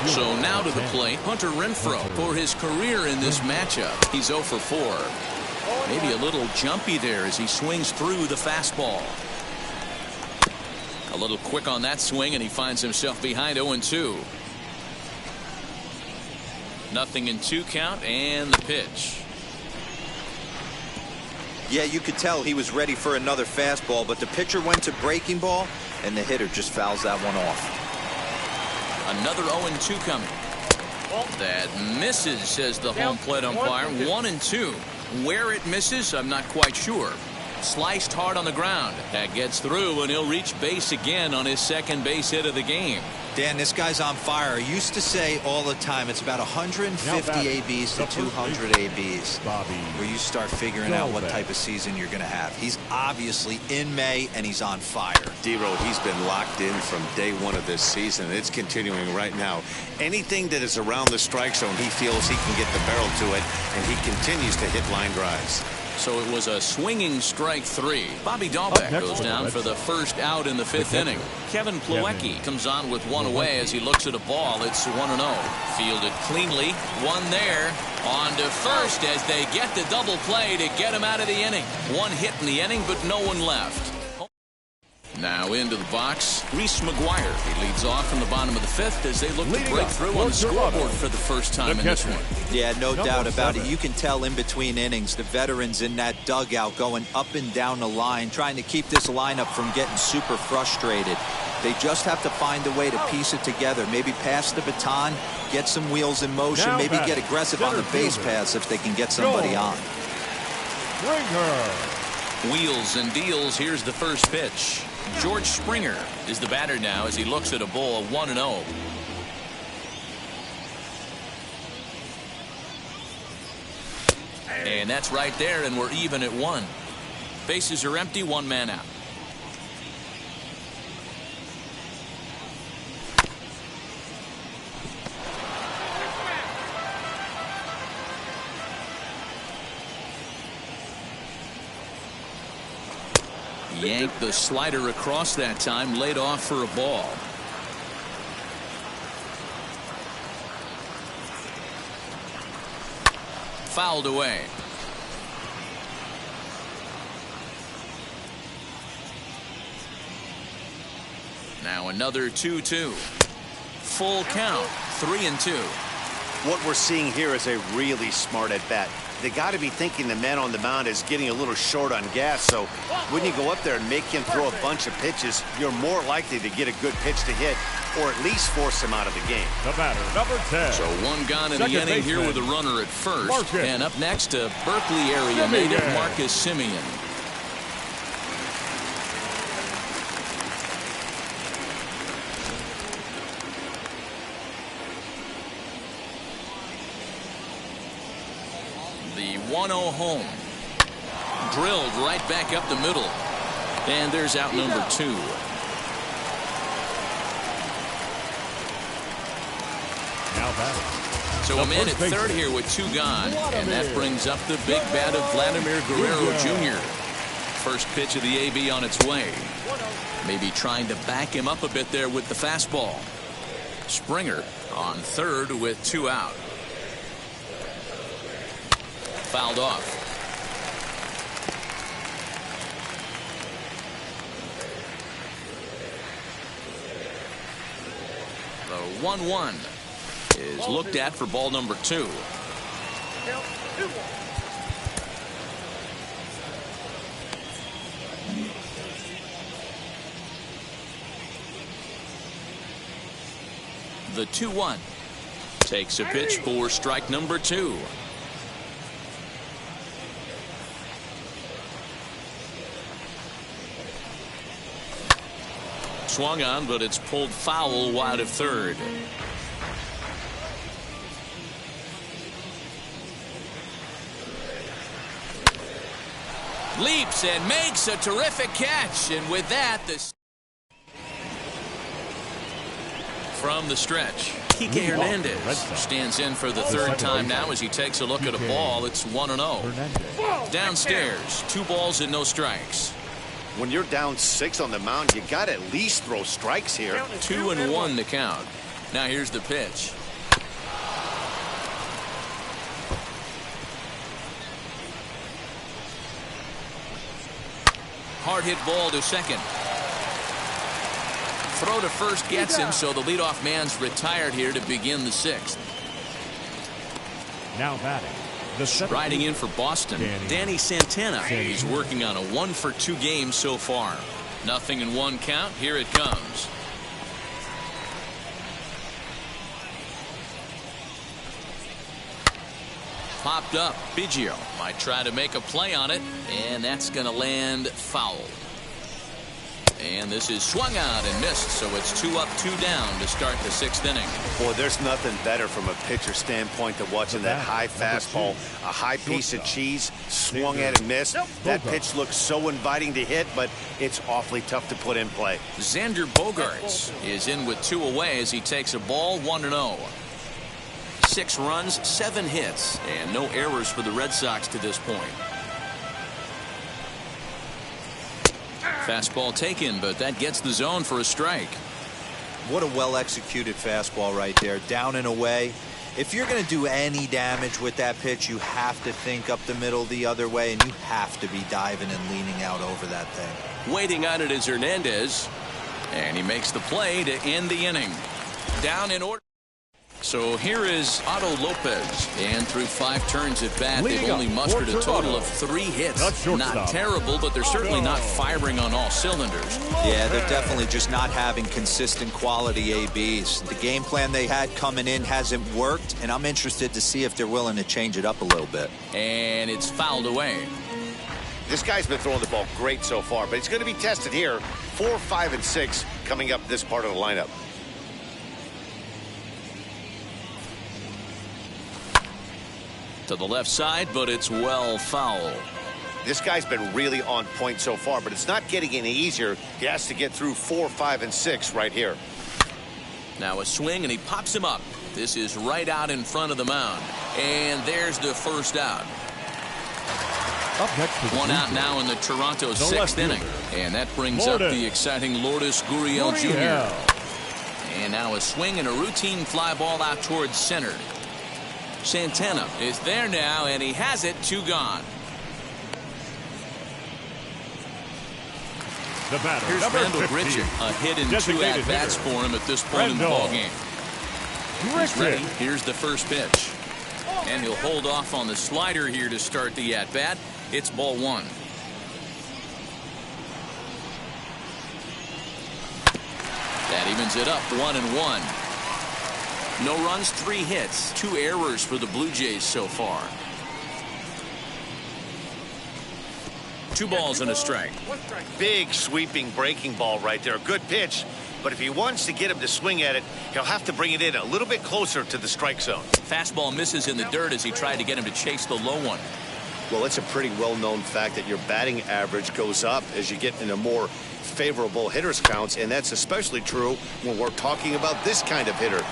So now to the plate, Hunter Renfroe for his career in this matchup. He's 0 for 4. Maybe a little jumpy there as he swings through the fastball. A little quick on that swing, and he finds himself behind 0-2. 0-2 count, and the pitch. Yeah, you could tell he was ready for another fastball, but the pitcher went to breaking ball, and the hitter just fouls that one off. Another 0-2 coming. That misses, says the home plate umpire. 1-2. Where it misses, I'm not quite sure. Sliced hard on the ground. That gets through, and he'll reach base again on his second base hit of the game. Dan, this guy's on fire. I used to say all the time it's about 150 ABs to 200 ABs where you start figuring out what type of season you're going to have. He's obviously in May, and he's on fire. D-Road, he's been locked in from day one of this season, and it's continuing right now. Anything that is around the strike zone, he feels he can get the barrel to it, and he continues to hit line drives. So it was a swinging strike 3. Bobby Dahlbeck goes down for the first out in the 5th inning. Kevin Plawecki comes on with one away as he looks at a ball. It's 1-0. Fielded cleanly. One there. On to first as they get the double play to get him out of the inning. One hit in the inning, but no one left. Now into the box, Reese Maguire. He leads off from the bottom of the 5th as they look to break through on the scoreboard for the first time in this one. Yeah, no doubt about it. You can tell in between innings, the veterans in that dugout going up and down the line, trying to keep this lineup from getting super frustrated. They just have to find a way to piece it together. Maybe pass the baton, get some wheels in motion, maybe get aggressive on the base paths if they can get somebody on. Wheels and deals. Here's the first pitch. George Springer is the batter now as he looks at a ball. 1-0. And that's right there, and we're even at 1. Bases are empty, 1 man out. Yanked the slider across that time, laid off for a ball. Fouled away. Now another 2-2. Full count, 3-2. What we're seeing here is a really smart at bat. They got to be thinking the man on the mound is getting a little short on gas, so when you go up there and make him throw a bunch of pitches, you're more likely to get a good pitch to hit or at least force him out of the game. The batter, number 10. So one gone in the inning here with a runner at first. And up next, a Berkeley area native, Marcus Simeon. The 1-0 home. Drilled right back up the middle. And there's out number 2. Now batting. So a man at third here with 2 gone. And that brings up the big bat of Vladimir Guerrero Jr. First pitch of the AB on its way. Maybe trying to back him up a bit there with the fastball. Springer on third with 2 out. Fouled off. The 1-1 is looked at for ball number 2. The 2-1 takes a pitch for strike number 2. Swung on, but it's pulled foul wide of third. Leaps and makes a terrific catch, and with that, from the stretch, Kike Hernandez stands in for the third time now as he takes a look at a ball. It's 1-0. Downstairs, 2 balls and no strikes. When you're down 6 on the mound, you got to at least throw strikes here. 2-1 to count. Now here's the pitch. Hard hit ball to second. Throw to first gets him, so the leadoff man's retired here to begin the 6th. Now batting. Riding in for Boston, Danny Santana. He's working on a 1-for-2 game so far. Nothing in 1 count. Here it comes. Popped up. Biggio might try to make a play on it, and that's going to land foul. And this is swung out and missed, so it's 2 up, 2 down to start the 6th inning. Boy, there's nothing better from a pitcher standpoint than watching that high fastball, a high piece of cheese, swung at and missed. That pitch looks so inviting to hit, but it's awfully tough to put in play. Xander Bogaerts is in with 2 away as he takes a ball 1-0. 6 runs, 7 hits, and no errors for the Red Sox to this point. Fastball taken, but that gets the zone for a strike. What a well-executed fastball right there. Down and away. If you're going to do any damage with that pitch, you have to think up the middle the other way, and you have to be diving and leaning out over that thing. Waiting on it is Hernandez, and he makes the play to end the inning. Down in order. So here is Otto Lopez, and through 5 turns at bat, they've only mustered a total of 3 hits. Not terrible, but they're certainly not firing on all cylinders. Yeah, they're definitely just not having consistent quality ABs. The game plan they had coming in hasn't worked, and I'm interested to see if they're willing to change it up a little bit. And it's fouled away. This guy's been throwing the ball great so far, but he's going to be tested here. 4, 5, and 6 coming up this part of the lineup. To the left side, but it's well foul. This guy's been really on point so far, but it's not getting any easier. He has to get through 4, 5, and 6 right here. Now a swing, and he pops him up. This is right out in front of the mound. And there's the first out. Up next to 1 out now in the Toronto 6th inning. And that brings up the exciting Lourdes Gurriel Jr. And now a swing and a routine fly ball out towards center. Santana is there now, and he has it. 2 gone. The batter, here's Randall Grichuk. A hit and 2 at-bats for him at this point in the ballgame. He's ready. Here's the first pitch. And he'll hold off on the slider here to start the at-bat. It's ball 1. That evens it up 1-1. No runs, 3 hits, 2 errors for the Blue Jays so far. 2 balls and a strike. Big sweeping breaking ball right there. Good pitch, but if he wants to get him to swing at it, he'll have to bring it in a little bit closer to the strike zone. Fastball misses in the dirt as he tried to get him to chase the low one. Well, it's a pretty well-known fact that your batting average goes up as you get into more favorable hitters counts, and that's especially true when we're talking about this kind of hitter.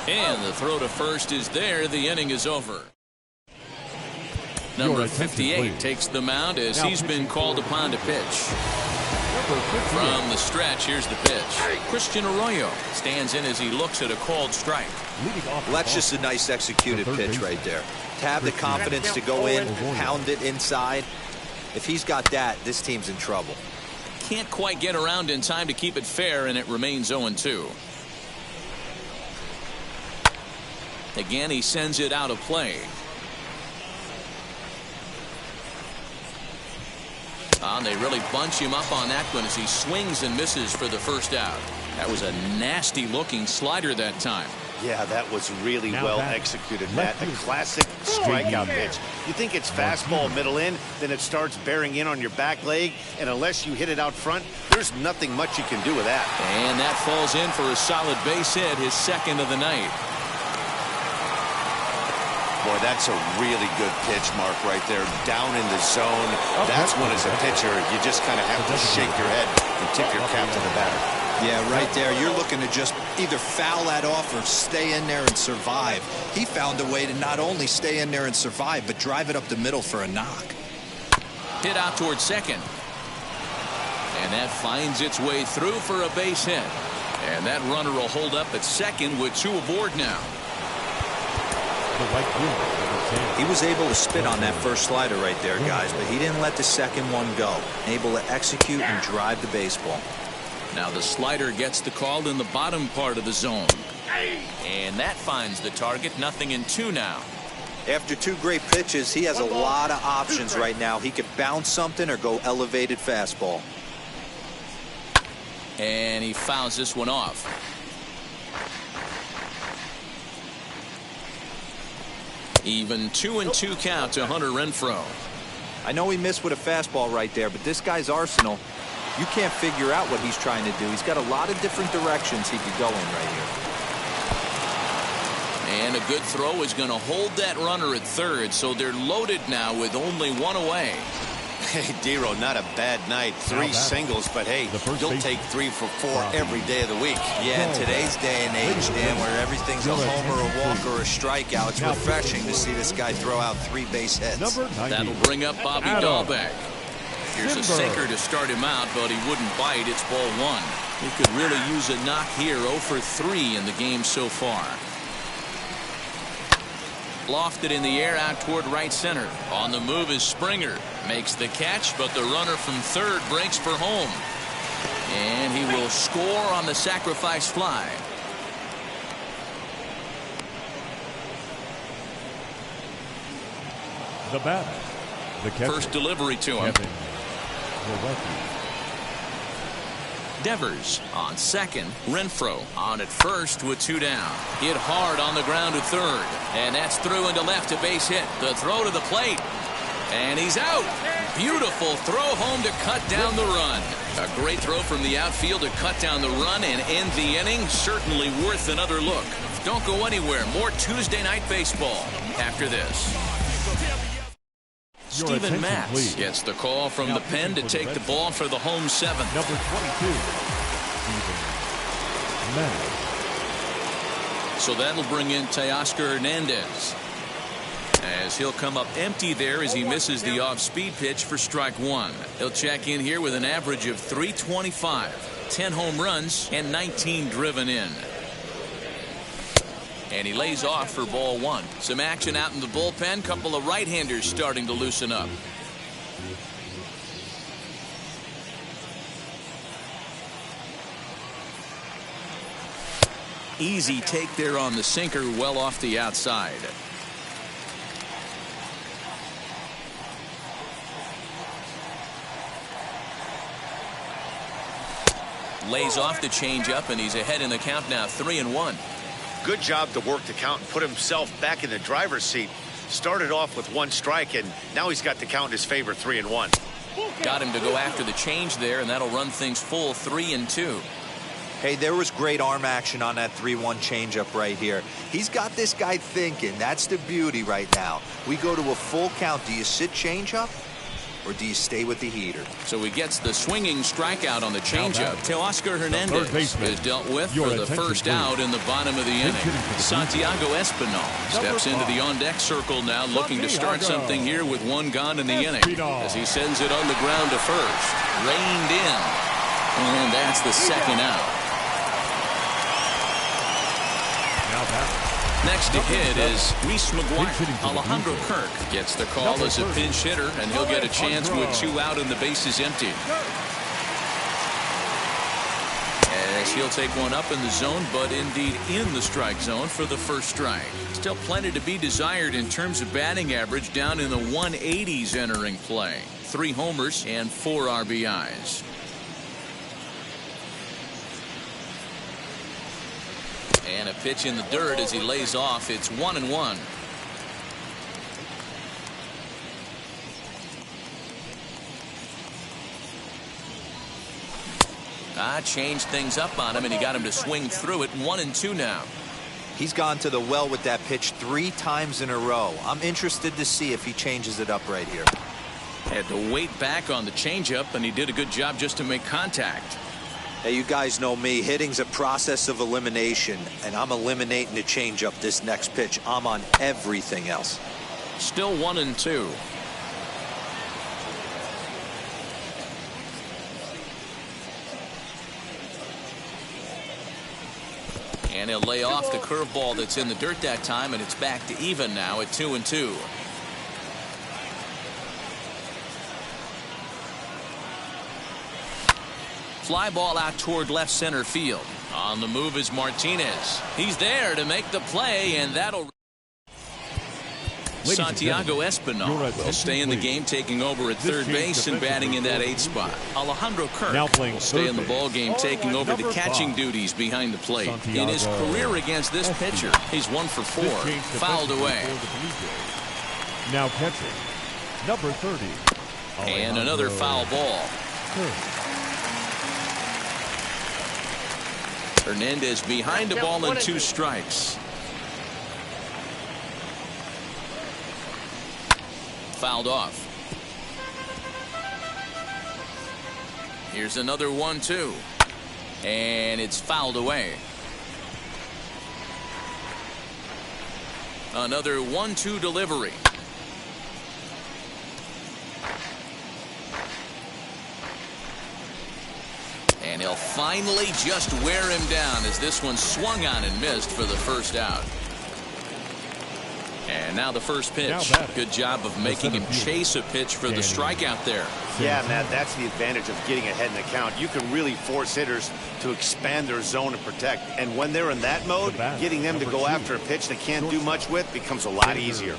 And the throw to first is there. The inning is over. Number 58 takes the mound as he's been called upon to pitch. From the stretch, here's the pitch. Christian Arroyo stands in as he looks at a called strike. Well, that's just a nice executed pitch right there. To have the confidence to go in, pound it inside. If he's got that, this team's in trouble. Can't quite get around in time to keep it fair, and it remains 0-2. Again, he sends it out of play. And they really bunch him up on that one as he swings and misses for the first out. That was a nasty looking slider that time. Yeah, that was really well executed, Matt. A classic strikeout pitch. You think it's fastball middle in, then it starts bearing in on your back leg, and unless you hit it out front, there's nothing much you can do with that. And that falls in for a solid base hit, his 2nd of the night. Boy, that's a really good pitch, Mark, right there. Down in the zone. That's when, as a pitcher, you just kind of have to shake your head and tip your cap to the batter. Yeah, right there. You're looking to just either foul that off or stay in there and survive. He found a way to not only stay in there and survive, but drive it up the middle for a knock. Hit out towards second. And that finds its way through for a base hit. And that runner will hold up at second with 2 aboard now. He was able to spit on that first slider right there, guys, but he didn't let the second one go. Able to execute and drive the baseball. Now the slider gets the call in the bottom part of the zone. And that finds the target. 0-2 now. After 2 great pitches, he has a lot of options right now. He could bounce something or go elevated fastball. And he fouls this one off. Even 2-2 count to Hunter Renfroe. I know he missed with a fastball right there, but this guy's arsenal, you can't figure out what he's trying to do. He's got a lot of different directions he could go in right here. And a good throw is going to hold that runner at third, so they're loaded now with only 1 away. Hey, Dero, not a bad night. 3 singles, but hey, you'll take 3 for 4 every day of the week. Yeah, in today's day and age, Dan, where everything's a homer, a walk, or a strikeout, it's refreshing to see this guy throw out 3 base hits. That'll bring up Bobby Dahlbeck. Here's a sinker to start him out, but he wouldn't bite. It's ball 1. He could really use a knock here. 0 for 3 in the game so far. Lofted in the air out toward right center. On the move is Springer. Makes the catch, but the runner from third breaks for home. And he will score on the sacrifice fly. The batter, the catcher. First delivery to him. Devers on second. Renfroe on at first with 2 down. Hit hard on the ground to third. And that's through into left, a base hit. The throw to the plate. And he's out. Beautiful throw home to cut down the run. A great throw from the outfield to cut down the run and end the inning. Certainly worth another look. Don't go anywhere. More Tuesday night baseball after this. Steven Matz gets the call from the pen to take the ball for the home 7th. Number 22, Steven Matz. So that'll bring in Teoscar Hernandez, as he'll come up empty there as he misses the off-speed pitch for strike 1. He'll check in here with an average of .325, 10 home runs, and 19 driven in. And he lays off for ball 1. Some action out in the bullpen. Couple of right-handers starting to loosen up. Easy take there on the sinker, well off the outside. Lays off the changeup, and he's ahead in the count now, 3-1. Good job to work the count and put himself back in the driver's seat. Started off with 1 strike, and now he's got the count in his favor, 3-1. Got him to go after the change there, and that'll run things full, 3-2. Hey, there was great arm action on that 3-1 changeup right here. He's got this guy thinking. That's the beauty right now. We go to a full count. Do you sit changeup, or do you stay with the heater? So he gets the swinging strikeout on the changeup. Teoscar Hernandez is dealt with for the first out in the bottom of the inning. Santiago Espinal steps into the on-deck circle now, looking to start something here with 1 gone in the inning, as he sends it on the ground to first. Reined in, and that's the 2nd out. Next to hit is Reese Maguire. Alejandro Kirk gets the call as a pinch hitter, and he'll get a chance with 2 out and the bases empty. As he'll take one up in the zone, but indeed in the strike zone for the first strike. Still plenty to be desired in terms of batting average, down in the 180s entering play. 3 homers and 4 RBIs. And a pitch in the dirt as he lays off. It's 1-1. Changed things up on him, and he got him to swing through it. 1-2 now. He's gone to the well with that pitch 3 times in a row. I'm interested to see if he changes it up right here. Had to wait back on the changeup, and he did a good job just to make contact. Hey, you guys know me. Hitting's a process of elimination, and I'm eliminating the changeup this next pitch. I'm on everything else. Still 1-2. And he'll lay off the curveball that's in the dirt that time, and it's back to even now at 2-2. Fly ball out toward left center field. On the move is Martinez. He's there to make the play, and that'll... Santiago Espinal will stay in the game, taking over at third base and batting in that 8th spot. Alejandro Kirk will stay in the ball game, taking over the catching duties behind the plate. In his career against this pitcher, he's 1 for 4, fouled away. Now catching, number 30. And another foul ball. Hernandez behind the ball and 2 strikes. Fouled off. Here's another 1-2. And it's fouled away. Another 1-2 delivery. And he'll finally just wear him down as this one swung on and missed for the first out. And now the first pitch. Good job of making him chase a pitch for the strikeout there. Yeah, Matt, that's the advantage of getting ahead in the count. You can really force hitters to expand their zone and protect. And when they're in that mode, getting them to go after a pitch they can't do much with becomes a lot easier.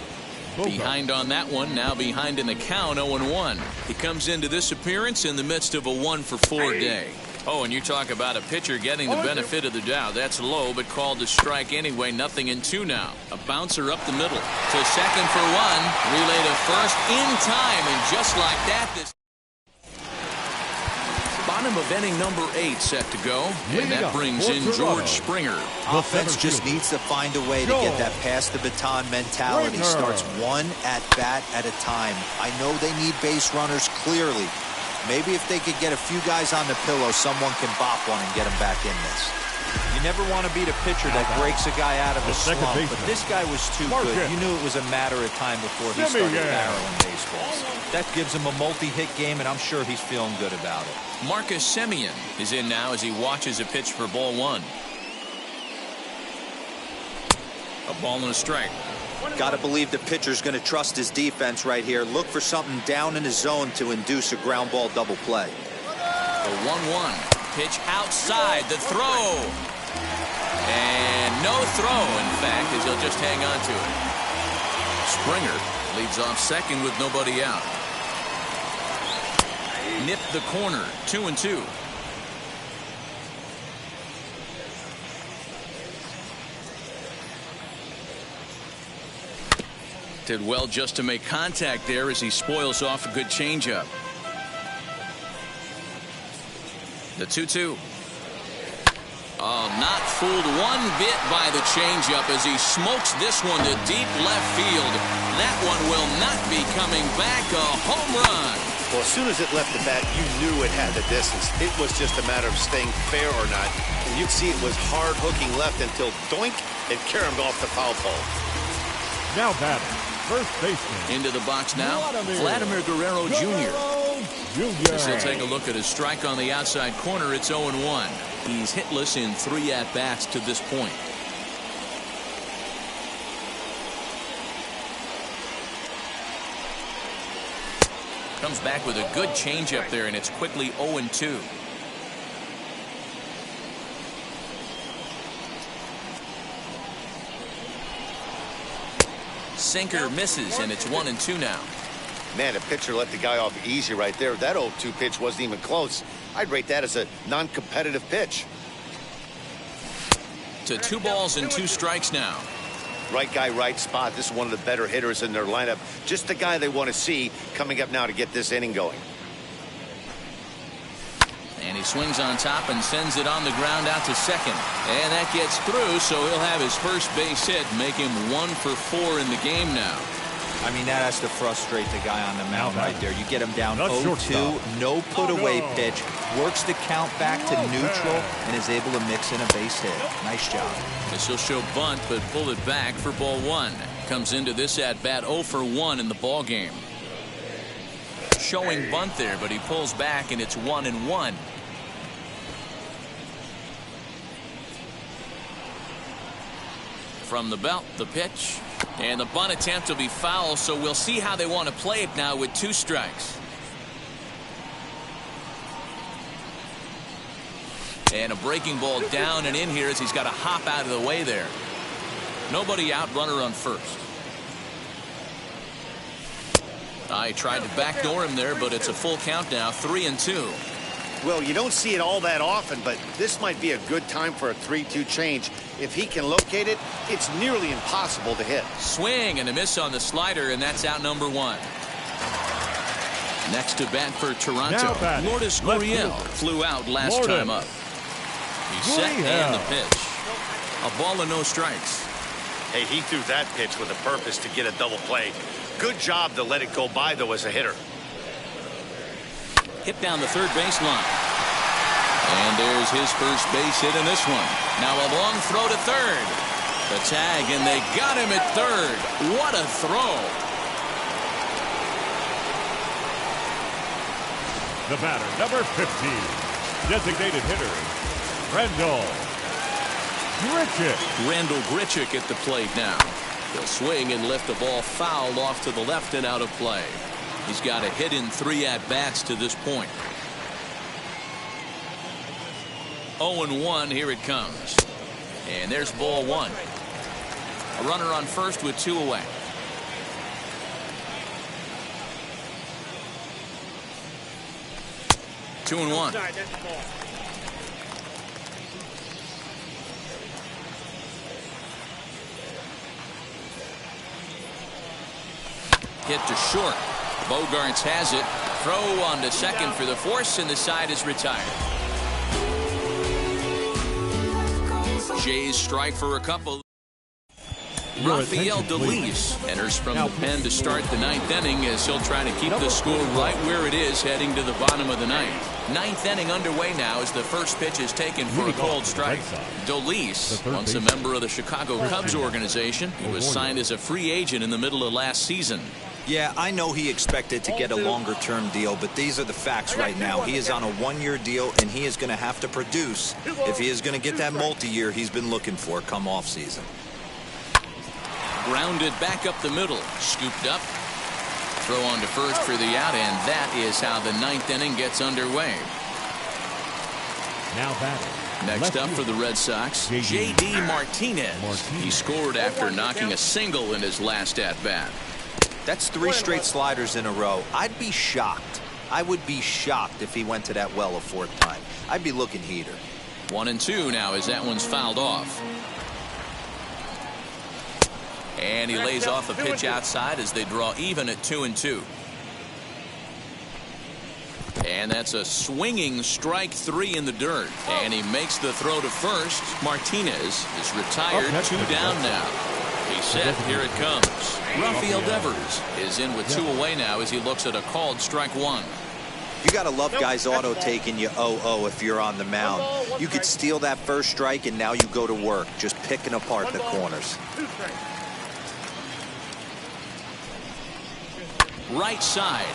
Behind on that one, now behind in the count, 0-1. He comes into this appearance in the midst of a 1 for 4 day. Oh, and you talk about a pitcher getting the benefit of the doubt. That's low, but called to strike anyway. Nothing in 2 now. A bouncer up the middle to second for 1. Relay to first in time, and just like that, this bottom of inning number 8 set to go, and that brings in George Springer. Offense just needs to find a way to get that pass the baton mentality. Starts 1 at bat at a time. I know they need base runners clearly. Maybe if they could get a few guys on the pillow, someone can bop one and get them back in this. You never want to beat a pitcher that breaks a guy out of a slump, but this guy was too good. You knew it was a matter of time before he started barreling baseballs. That gives him a multi-hit game, and I'm sure he's feeling good about it. Marcus Semien is in now as he watches a pitch for ball 1. A ball and a strike. Got to believe the pitcher's going to trust his defense right here. Look for something down in his zone to induce a ground ball double play. The 1-1 pitch outside the throw, and no throw, in fact, as he'll just hang on to it. Springer leads off second with nobody out. Nipped the corner, 2-2. Did well just to make contact there as he spoils off a good changeup. The 2-2. Oh, not fooled one bit by the changeup as he smokes this one to deep left field. That one will not be coming back. A home run. Well, as soon as it left the bat, you knew it had the distance. It was just a matter of staying fair or not. And you'd see it was hard hooking left until doink, it caromed off the foul pole. Now batting, first baseman. Into the box now, Vladimir Guerrero Jr. As he'll take a look at his strike on the outside corner, it's 0-1. He's hitless in 3 at-bats to this point. Comes back with a good changeup there, and it's quickly 0-2. Sinker misses, and it's 1-2 now. Man, a pitcher let the guy off easy right there. That 0-2 pitch wasn't even close. I'd rate that as a non-competitive pitch. To 2 balls and 2 strikes now. Right guy, right spot. This is one of the better hitters in their lineup. Just the guy they want to see coming up now to get this inning going. And he swings on top and sends it on the ground out to second. And that gets through, so he'll have his first base hit, make him 1 for 4 in the game now. I mean, that has to frustrate the guy on the mound right there. You get him down 0-2, no put-away pitch, works the count back to neutral, and is able to mix in a base hit. Nice job. This will show bunt, but pull it back for ball 1. Comes into this at-bat 0 for 1 in the ball game. Showing bunt there, but he pulls back, and it's 1-1. From the belt, the pitch. And the bunt attempt will be foul, so we'll see how they want to play it now with 2 strikes. And a breaking ball down and in here as he's got to hop out of the way there. Nobody out, runner on first. I tried to backdoor him there, but it's a full count now, 3-2. Well, you don't see it all that often, but this might be a good time for a 3-2 change. If he can locate it, it's nearly impossible to hit. Swing and a miss on the slider, and that's out number 1. Next to bat for Toronto, Lourdes Gurriel flew out last time up. He's set and the pitch. A ball and no strikes. Hey, he threw that pitch with a purpose to get a double play. Good job to let it go by, though, as a hitter. Hit down the third baseline. And there's his first base hit in this one. Now a long throw to third. The tag, and they got him at third. What a throw. The batter, number 15, designated hitter, Randall Grichuk. Randall Grichuk at the plate now. He'll swing and lift the ball foul off to the left and out of play. He's got a hit in 3 at-bats to this point. 0-1, here it comes. And there's ball 1. A runner on first with 2 away. Two and 1. Hit to short. Bogarts has it. Throw on to second for the force, and the side is retired. Jays strike for a couple. Rafael DeLeese enters from the pen to start the 9th inning as he'll try to keep the score right where it is heading to the bottom of the 9th. 9th inning underway now as the first pitch is taken for a cold strike. DeLeese, once a member of the Chicago Cubs organization, he was signed as a free agent in the middle of last season. Yeah, I know he expected to get a longer-term deal, but these are the facts right now. He is on a 1-year deal, and he is going to have to produce if he is going to get that multi-year he's been looking for come off-season. Grounded back up the middle. Scooped up. Throw on to first for the out, and that is how the 9th inning gets underway. Now batting. Next up for the Red Sox, J.D. Martinez. He scored after knocking a single in his last at-bat. That's 3 straight sliders in a row. I'd be shocked. I would be shocked if he went to that well a 4th time. I'd be looking heater. 1-2 now as that one's fouled off. And he lays off a pitch outside as they draw even at 2-2. And that's a swinging strike 3 in the dirt. And he makes the throw to first. Martinez is retired. 2 down now. He's set. Here it comes. Rafael Devers is in with 2 away now as he looks at a called strike 1. You got to love guys auto taking you 0-0 if you're on the mound. You could steal that first strike and now you go to work just picking apart the corners. Right side.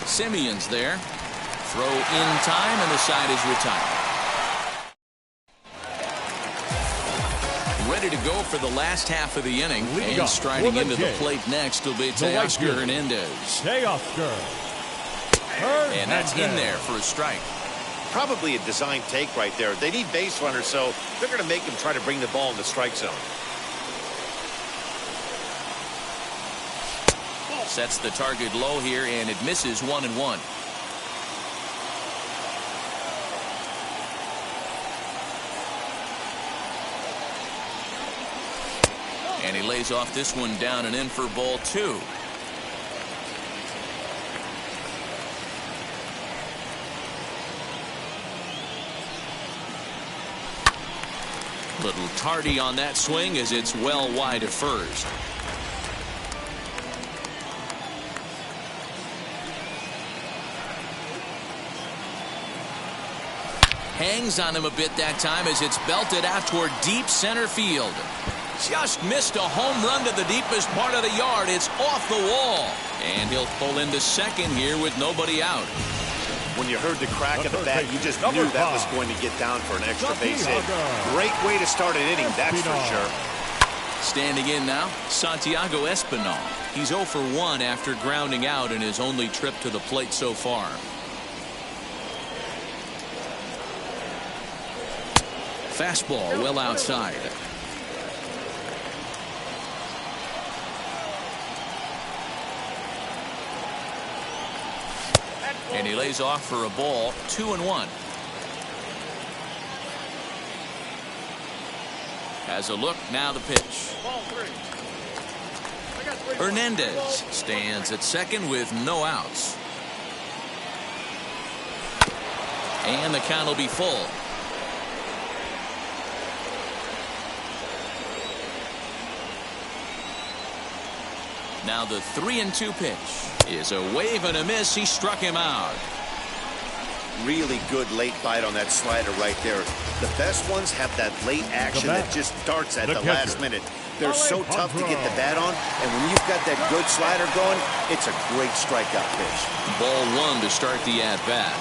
Simeon's there. Throw in time, and the side is retired. Ready to go for the last half of the inning. And striding into the plate next will be Teoscar Hernandez. And that's in there for a strike. Probably a design take right there. They need base runners, so they're going to make him try to bring the ball in the strike zone. Sets the target low here, and it misses 1-1. And he lays off this one down and in for ball 2. Little tardy on that swing as it's well wide of first. Hangs on him a bit that time as it's belted out toward deep center field. Just missed a home run to the deepest part of the yard. It's off the wall. And he'll pull into second here with nobody out. When you heard the crack of the bat, you just knew that was going to get down for an extra base hit. Great way to start an inning, that's for sure. Standing in now, Santiago Espinal. He's 0 for 1 after grounding out in his only trip to the plate so far. Fastball well outside. And he lays off for a ball. 2-1. Has a look, now the pitch. Hernandez stands at second with no outs. And the count will be full. Now the 3-2 pitch is a wave and a miss. He struck him out. Really good late bite on that slider right there. The best ones have that late action that just darts at the last minute. They're so tough to get the bat on, and when you've got that good slider going, it's a great strikeout pitch. Ball 1 to start the at-bat.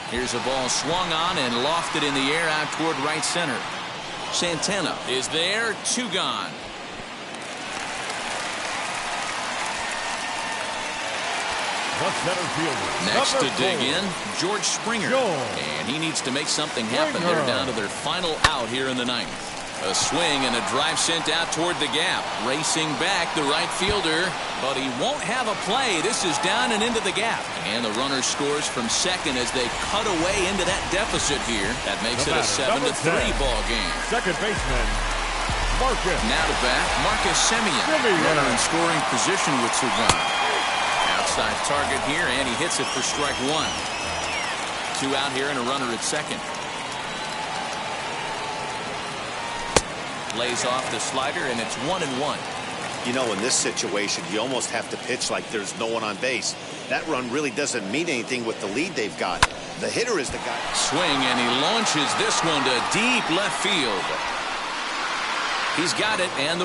Here's a ball swung on and lofted in the air out toward right center. Santana is there, 2 gone. The center fielder. Next to Number dig 4. in, George Springer. And he needs to make something happen. Springer. They're down to their final out here in the 9th. A swing and a drive sent out toward the gap. Racing back, the right fielder, but he won't have a play. This is down and into the gap. And the runner scores from second as they cut away into that deficit here. That makes it a 7-3 ball game. Second baseman, Marcus. Now to bat, Marcus Semien. Runner in scoring position with 2 gone. Outside target here, and he hits it for strike 1. 2 out here and a runner at second. Lays off the slider, and it's 1-1. You know, in this situation, you almost have to pitch like there's no one on base. That run really doesn't mean anything with the lead they've got. The hitter is the guy. Swing, and he launches this one to deep left field. He's got it, and the